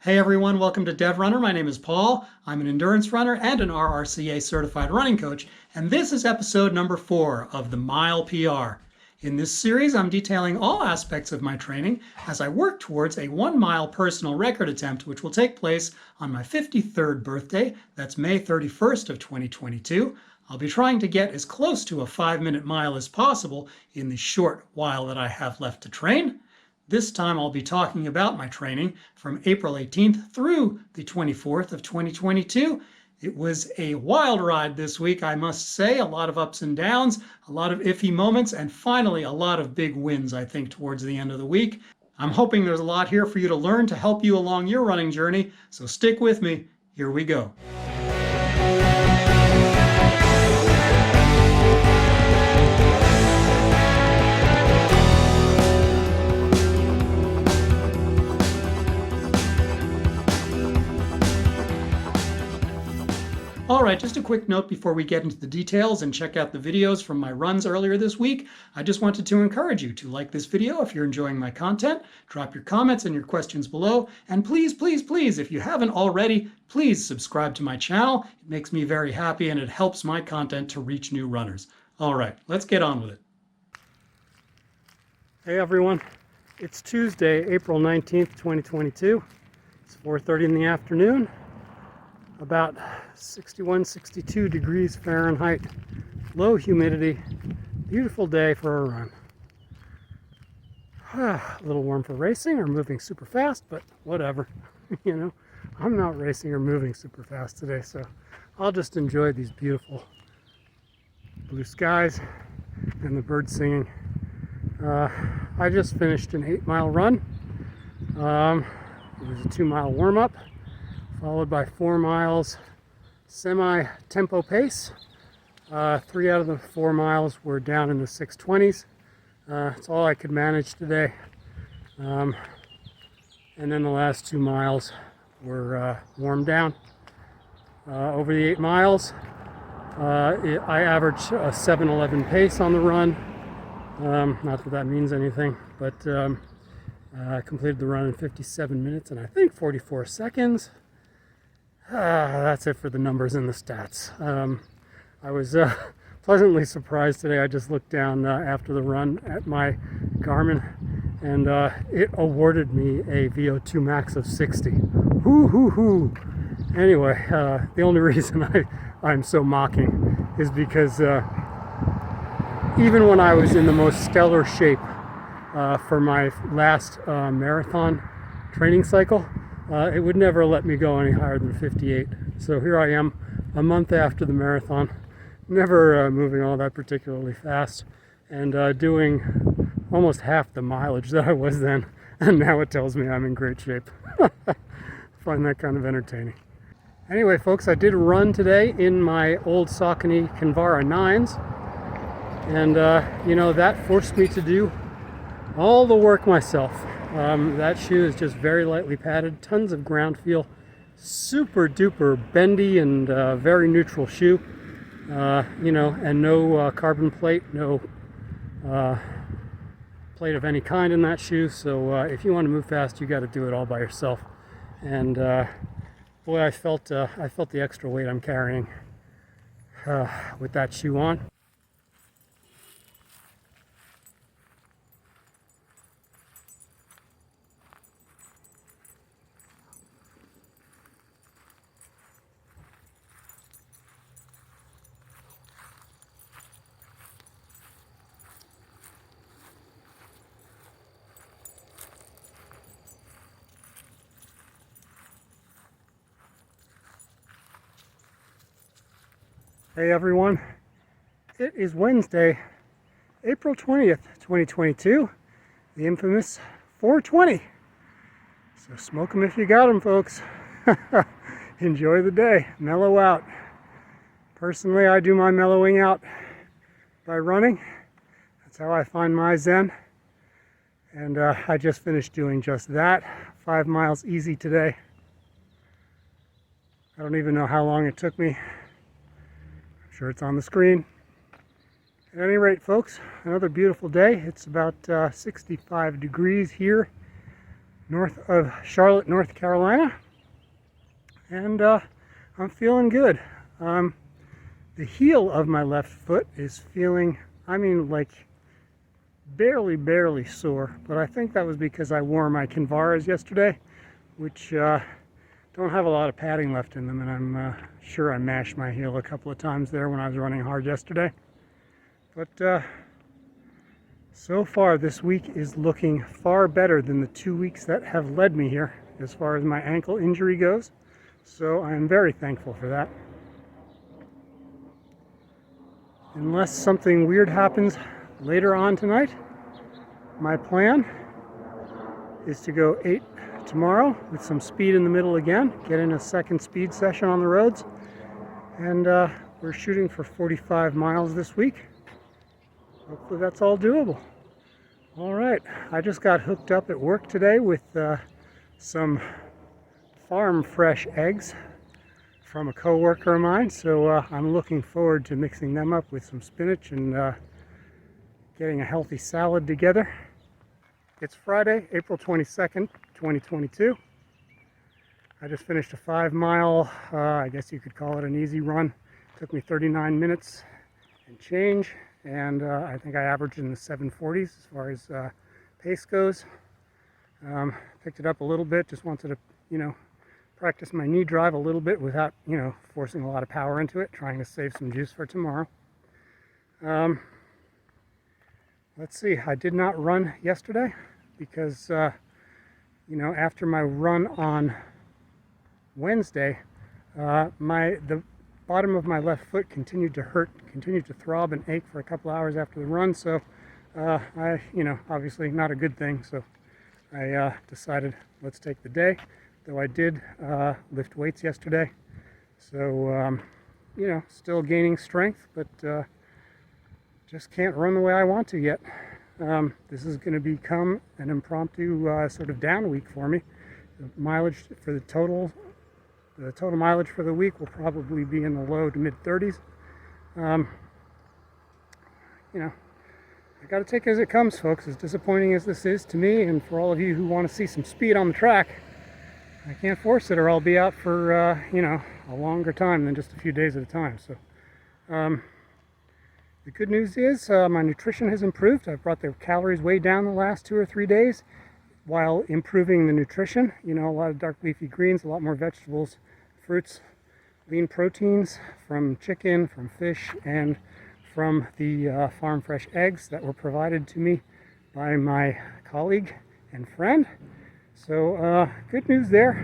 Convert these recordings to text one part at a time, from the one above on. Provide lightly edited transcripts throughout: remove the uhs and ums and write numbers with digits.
Hey everyone, welcome to DevRunner. My name is Paul. I'm an endurance runner and an RRCA certified running coach, and this is episode number 4 of the Mile PR. In this series, I'm detailing all aspects of my training as I work towards a 1-mile personal record attempt, which will take place on my 53rd birthday. That's May 31st of 2022. I'll be trying to get as close to a 5-minute mile as possible in the short while that I have left to train. This time I'll be talking about my training from April 18th through the 24th of 2022. It was a wild ride this week, I must say. A lot of ups and downs, a lot of iffy moments, and finally a lot of big wins, I think, towards the end of the week. I'm hoping there's a lot here for you to learn to help you along your running journey, so stick with me. Here we go. All right, just a quick note before we get into the details and check out the videos from my runs earlier this week. I just wanted to encourage you to like this video if you're enjoying my content, drop your comments and your questions below, and please, please, please, if you haven't already, please subscribe to my channel. It makes me very happy and it helps my content to reach new runners. All right, let's get on with it. Hey everyone, it's Tuesday, April 19th, 2022. It's 4:30 in the afternoon. About 61, 62 degrees Fahrenheit, low humidity, beautiful day for a run. A little warm for racing or moving super fast, but whatever. You know, I'm not racing or moving super fast today, so I'll just enjoy these beautiful blue skies and the birds singing. I just finished an 8-mile run. It was a 2-mile warm-up, followed by 4 miles semi-tempo pace. 3 out of the 4 miles were down in the 6:20s. That's all I could manage today. And then the last 2 miles were warmed down. Over the 8 miles, I averaged a 7:11 pace on the run. Not that that means anything, but I completed the run in 57 minutes and I think 44 seconds. That's it for the numbers and the stats. I was pleasantly surprised today. I just looked down after the run at my Garmin and it awarded me a VO2 max of 60. Hoo hoo hoo. Anyway, the only reason I'm so mocking is because even when I was in the most stellar shape for my last marathon training cycle, it would never let me go any higher than 58. So here I am, a month after the marathon, never moving all that particularly fast, and doing almost half the mileage that I was then, and now it tells me I'm in great shape. Find that kind of entertaining. Anyway, folks, I did run today in my old Saucony Kinvara 9s, and you know, that forced me to do all the work myself. That shoe is just very lightly padded, tons of ground feel, super duper bendy and very neutral shoe, you know, and no carbon plate, no plate of any kind in that shoe. So if you want to move fast, you got to do it all by yourself. And boy, I felt the extra weight I'm carrying with that shoe on. Hey everyone, it is Wednesday, April 20th, 2022, the infamous 420. So smoke them if you got them, folks. Enjoy the day, mellow out. Personally, I do my mellowing out by running. That's how I find my zen. And I just finished doing just that. 5 miles easy today. I don't even know how long it took me. Sure, it's on the screen. At any rate, folks, another beautiful day. It's about 65 degrees here. north of Charlotte, North Carolina, and I'm feeling good. The heel of my left foot is feeling, I mean, like barely sore, but I think that was because I wore my Kinvaras yesterday, which don't have a lot of padding left in them, and I'm sure I mashed my heel a couple of times there when I was running hard yesterday. But so far this week is looking far better than the 2 weeks that have led me here as far as my ankle injury goes, so I am very thankful for that. Unless something weird happens later on tonight, my plan is to go 8 tomorrow with some speed in the middle again, get in a second speed session on the roads, and we're shooting for 45 miles this week. Hopefully that's all doable. All right, I just got hooked up at work today with some farm fresh eggs from a coworker of mine, so I'm looking forward to mixing them up with some spinach and getting a healthy salad together. It's Friday, April 22nd, 2022. I just finished a 5-mile, I guess you could call it an easy run. It took me 39 minutes and change, and I think I averaged in the 740s as far as pace goes. Picked it up a little bit, just wanted to, practice my knee drive a little bit without, forcing a lot of power into it, trying to save some juice for tomorrow. Let's see, I did not run yesterday because, after my run on Wednesday, the bottom of my left foot continued to hurt, continued to throb and ache for a couple hours after the run, so obviously not a good thing, so I decided let's take the day. Though I did lift weights yesterday, so still gaining strength, but just can't run the way I want to yet. This is going to become an impromptu sort of down week for me. The mileage for the total mileage for the week will probably be in the low to mid 30s. I got to take it as it comes, folks. As disappointing as this is to me, and for all of you who want to see some speed on the track, I can't force it, or I'll be out for, a longer time than just a few days at a time. So, the good news is my nutrition has improved. I've brought the calories way down the last 2 or 3 days while improving the nutrition. A lot of dark leafy greens, a lot more vegetables, fruits, lean proteins from chicken, from fish, and from the farm fresh eggs that were provided to me by my colleague and friend. So good news there.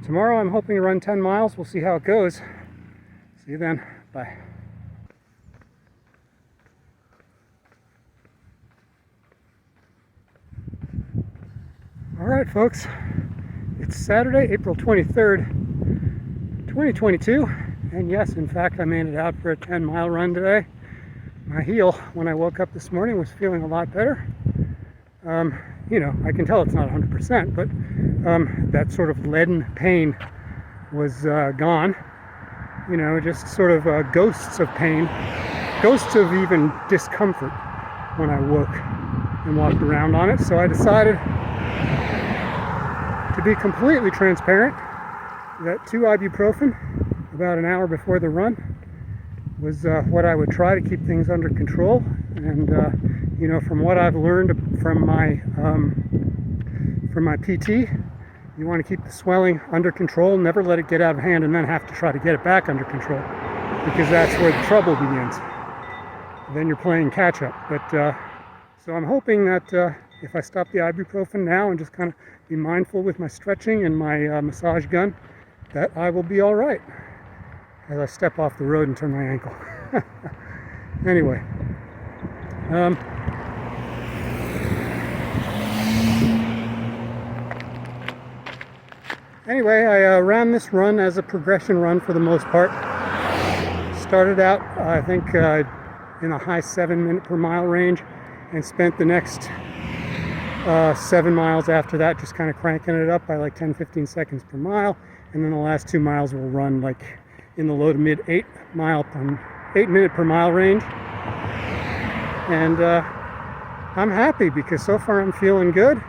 Tomorrow I'm hoping to run 10 miles. We'll see how it goes. See you then. Bye. All right, folks. It's Saturday, April 23rd, 2022. And yes, in fact, I made it out for a 10-mile run today. My heel, when I woke up this morning, was feeling a lot better. I can tell it's not 100%, but that sort of leaden pain was gone. Just sort of ghosts of pain, ghosts of even discomfort when I woke and walked around on it. So I decided to be completely transparent that 2 ibuprofen about an hour before the run was what I would try to keep things under control. And from what I've learned from my PT, you want to keep the swelling under control, never let it get out of hand, and then have to try to get it back under control, because that's where the trouble begins. Then you're playing catch up. But so I'm hoping that if I stop the ibuprofen now and just kind of be mindful with my stretching and my massage gun, that I will be all right as I step off the road and turn my ankle. Anyway. Anyway, I ran this run as a progression run for the most part. Started out, I think, in a high 7-minute per mile range, and spent the next 7 miles after that just kind of cranking it up by like 10-15 seconds per mile, and then the last 2 miles will run like in the low to mid 8-minute per mile range. And I'm happy because so far I'm feeling good.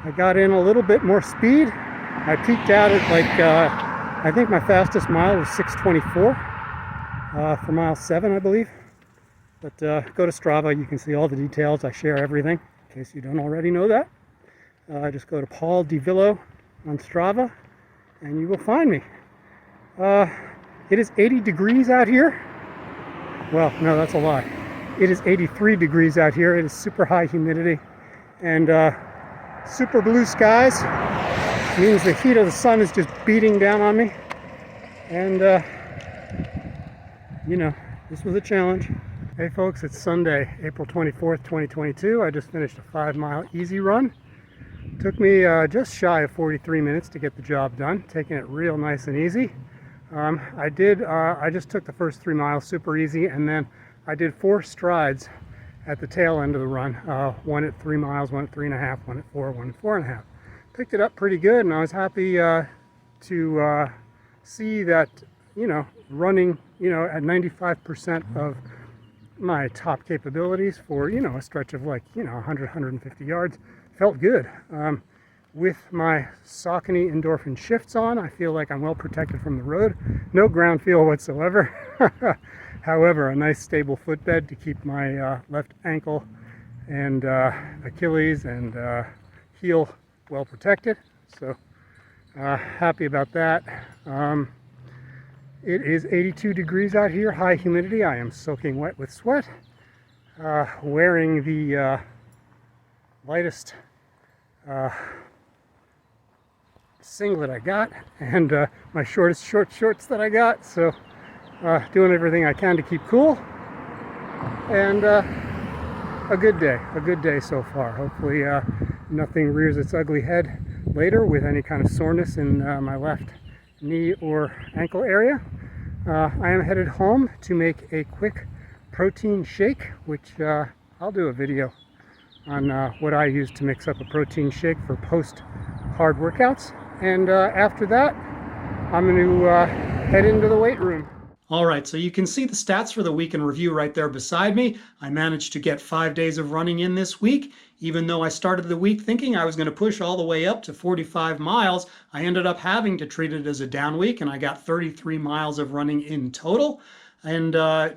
I got in a little bit more speed. I peaked out at like, I think my fastest mile was 6:24 for mile 7, I believe. But go to Strava, you can see all the details. I share everything, in case you don't already know that. Just go to Paul DeVillo on Strava, and you will find me. It is 80 degrees out here. Well, no, that's a lie. It is 83 degrees out here. It is super high humidity and super blue skies. Means the heat of the sun is just beating down on me. And, you know, this was a challenge. Hey folks, it's Sunday, April 24th, 2022. I just finished a 5-mile easy run. Took me just shy of 43 minutes to get the job done, taking it real nice and easy. I just took the first 3 miles super easy, and then I did 4 strides at the tail end of the run. One at 3 miles, one at 3.5, one at 4, one at 4.5. Picked it up pretty good, and I was happy to see that, you know, running, you know, at 95% of my top capabilities for, you know, a stretch of like, you know, 100, 150 yards. Felt good. With my Saucony endorphin shifts on, I feel like I'm well protected from the road. No ground feel whatsoever. However, a nice stable footbed to keep my left ankle and Achilles and heel well protected. So happy about that. It is 82 degrees out here, high humidity. I am soaking wet with sweat. Wearing the lightest singlet I got, and my shortest shorts that I got. So doing everything I can to keep cool, and a good day so far. Hopefully nothing rears its ugly head later with any kind of soreness in my left knee or ankle area. I am headed home to make a quick protein shake, which I'll do a video on what I use to mix up a protein shake for post hard workouts. And after that, I'm going to head into the weight room. All right, so you can see the stats for the week in review right there beside me. I managed to get 5 days of running in this week. Even though I started the week thinking I was going to push all the way up to 45 miles, I ended up having to treat it as a down week, and I got 33 miles of running in total. And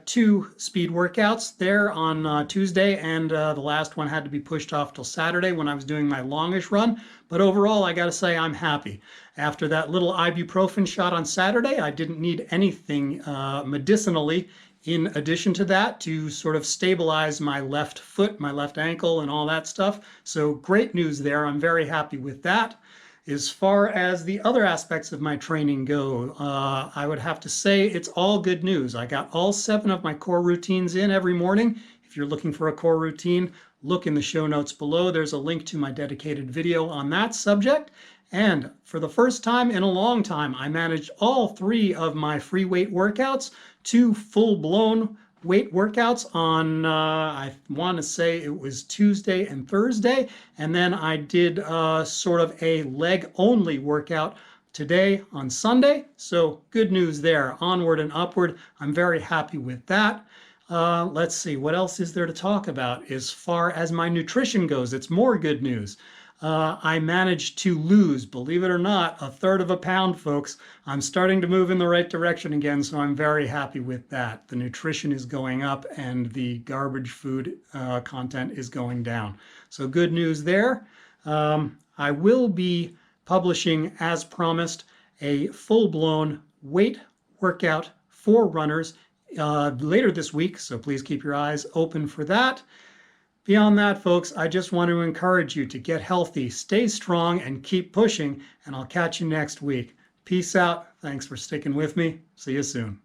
2 speed workouts there on Tuesday, and the last one had to be pushed off till Saturday when I was doing my longish run. But overall, I got to say I'm happy. After that little ibuprofen shot on Saturday, I didn't need anything medicinally in addition to that to sort of stabilize my left foot, my left ankle, and all that stuff. So great news there. I'm very happy with that. As far as the other aspects of my training go, I would have to say it's all good news. I got all 7 of my core routines in every morning. If you're looking for a core routine, look in the show notes below. There's a link to my dedicated video on that subject. And for the first time in a long time, I managed all 3 of my free weight workouts to full-blown weight workouts on, I want to say it was Tuesday and Thursday. And then I did sort of a leg-only workout today on Sunday. So good news there, onward and upward. I'm very happy with that. Let's see, what else is there to talk about? As far as my nutrition goes, it's more good news. I managed to lose, believe it or not, 1/3 of a pound, folks. I'm starting to move in the right direction again, so I'm very happy with that. The nutrition is going up and the garbage food content is going down. So good news there. I will be publishing, as promised, a full-blown weight workout for runners later this week, so please keep your eyes open for that. Beyond that, folks, I just want to encourage you to get healthy, stay strong, and keep pushing, and I'll catch you next week. Peace out. Thanks for sticking with me. See you soon.